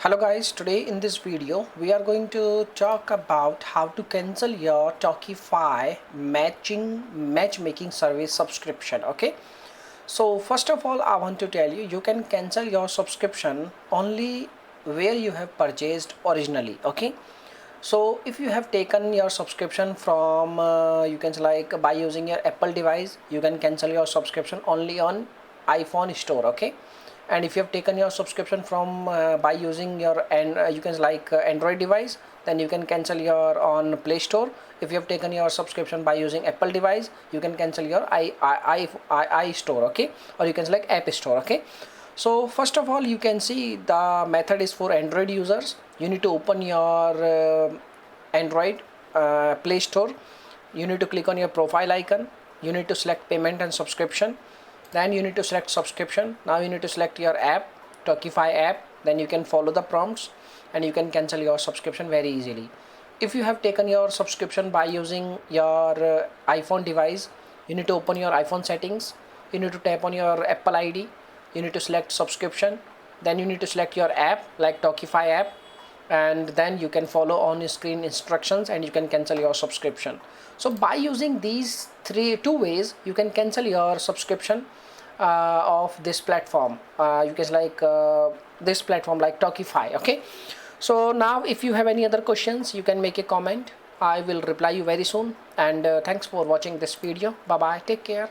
Hello guys, today in this video we are going to talk about how to cancel your Tawkify matchmaking service subscription. Okay, so first of all I want to tell you can cancel your subscription only where you have purchased originally. Okay, so if you have taken your subscription from you can like by using your Apple device, you can cancel your subscription only on iPhone store. Okay, and if you have taken your subscription from by using your and you can like Android device, then you can cancel your on Play Store. If you have taken your subscription by using Apple device, you can cancel your I store. Okay, or you can select App Store. Okay, so first of all you can see the method is for Android users. You need to open your Android Play Store. You need to click on your profile icon. You need to select payment and subscription. Then you need to select subscription. Now you need to select your app, Tawkify app. Then you can follow the prompts and you can cancel your subscription very easily. If you have taken your subscription by using your iPhone device, you need to open your iPhone settings. You need to tap on your Apple ID. You need to select subscription. Then you need to select your app like Tawkify app, and then you can follow on screen instructions and you can cancel your subscription. So by using these two ways you can cancel your subscription of this platform. You can like this platform like Tawkify. Okay, so now if you have any other questions you can make a comment. I will reply you very soon, and thanks for watching this video. Bye bye, take care.